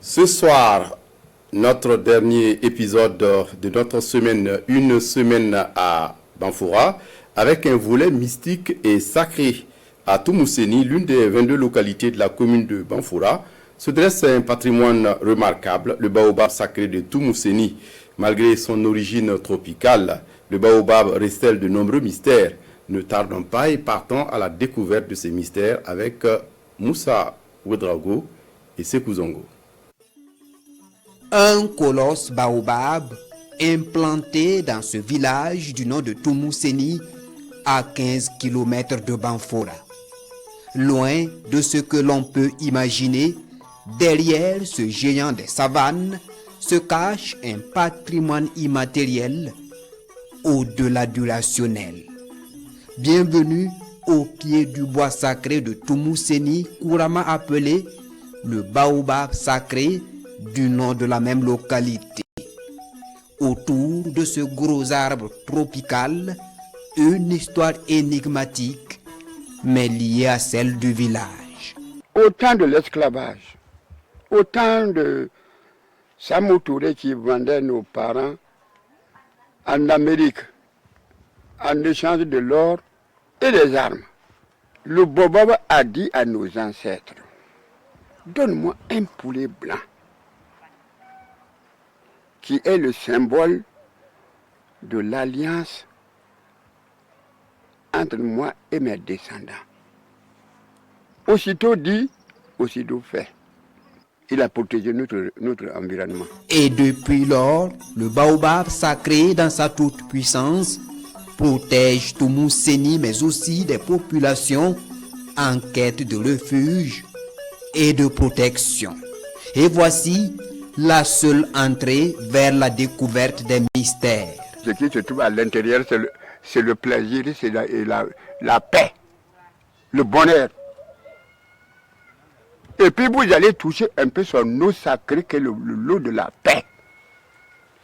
Ce soir, notre dernier épisode de notre semaine, une semaine à Banfoura, avec un volet mystique et sacré. À Toumousséni, l'une des 22 localités de la commune de Banfoura, se dresse un patrimoine remarquable, le baobab sacré de Toumousséni. Malgré son origine tropicale, le baobab recèle de nombreux mystères. Ne tardons pas et partons à la découverte de ces mystères avec Moussa Ouedraogo et Sékou Zongo. Un colosse baobab implanté dans ce village du nom de Toumousséni à 15 km de Banfoura. Loin de ce que l'on peut imaginer, derrière ce géant des savanes se cache un patrimoine immatériel au-delà du rationnel. Bienvenue au pied du bois sacré de Toumousséni, couramment appelé le baobab sacré du nom de la même localité. Autour de ce gros arbre tropical, une histoire énigmatique, mais liée à celle du village. Au temps de l'esclavage, au temps de Samou Touré qui vendait nos parents en Amérique, en échange de l'or et des armes, le baobab a dit à nos ancêtres, donne-moi un poulet blanc, qui est le symbole de l'alliance entre moi et mes descendants. Aussitôt dit, aussitôt fait. Il a protégé notre environnement. Et depuis lors, le baobab sacré dans sa toute puissance protège Toumousséni, mais aussi des populations en quête de refuge et de protection. Et voici la seule entrée vers la découverte des mystères. Ce qui se trouve à l'intérieur, c'est le plaisir, c'est la paix, le bonheur. Et puis vous allez toucher un peu son eau sacrée, qui est l'eau de la paix.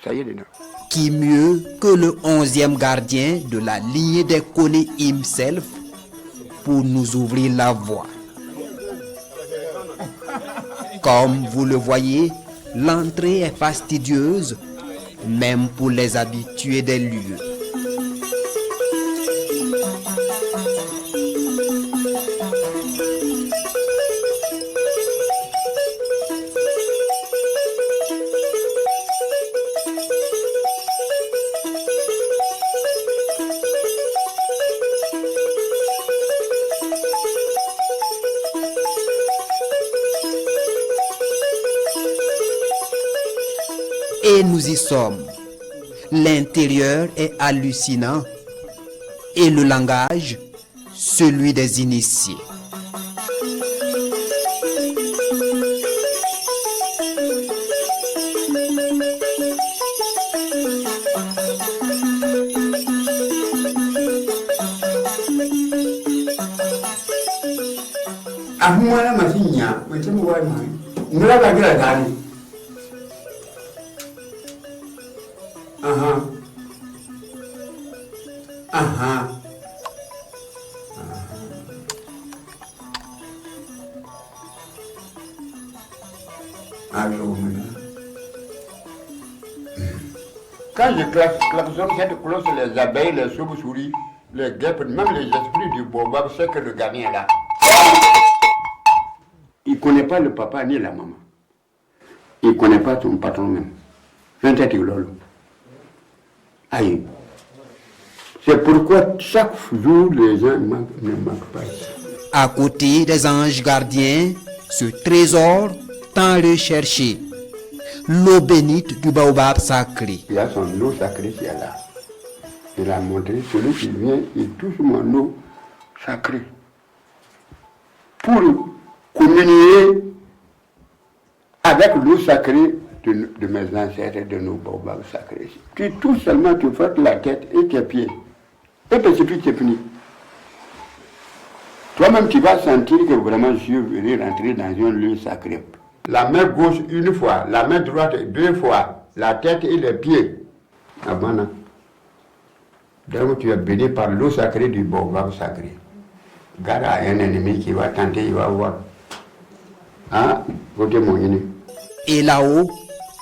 Ça y est, dedans. Qui mieux que le 11e gardien de la lignée des Kone himself pour nous ouvrir la voie. Comme vous le voyez, l'entrée est fastidieuse, même pour les habitués des lieux. Et nous y sommes. L'intérieur est hallucinant et le langage, celui des initiés. Quand je klaxonne cette cloche, les abeilles, les chauves-souris, les guêpes, même les esprits du baobab, c'est que le gamin est là. Il ne connaît pas le papa ni la maman. Il ne connaît pas son patron même. Aïe. C'est pourquoi chaque jour, les gens ne manquent pas. À côté des anges gardiens, ce trésor tant recherché, l'eau bénite du baobab sacré. Il y a son eau sacrée qui est là. Il a montré, celui qui vient, il touche mon eau sacrée. Pour communier avec l'eau sacrée de mes ancêtres, de nos baobabs sacrés. Tu touches seulement, tu frottes la tête et tes pieds. Et puis c'est fini. Toi-même, tu vas sentir que vraiment je vais rentrer dans un lieu sacré. La main gauche une fois, la main droite deux fois, la tête et les pieds. Avant, donc tu es béni par l'eau sacrée du baobab sacré. Garde à un ennemi qui va tenter, il va voir. Ah, votez mon ennemi. Et là-haut,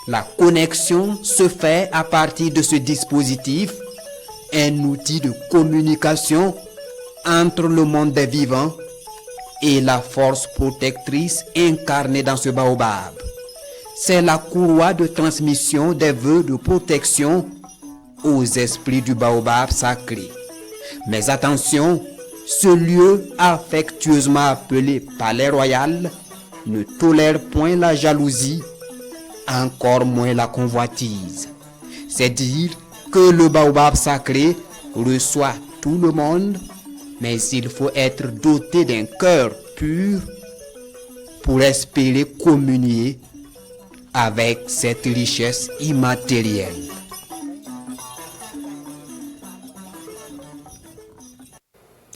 la connexion se fait à partir de ce dispositif, un outil de communication entre le monde des vivants et la force protectrice incarnée dans ce baobab. C'est la courroie de transmission des vœux de protection aux esprits du baobab sacré. Mais attention, ce lieu affectueusement appelé palais royal ne tolère point la jalousie, encore moins la convoitise. C'est dire que le baobab sacré reçoit tout le monde, mais il faut être doté d'un cœur pur pour espérer communier avec cette richesse immatérielle.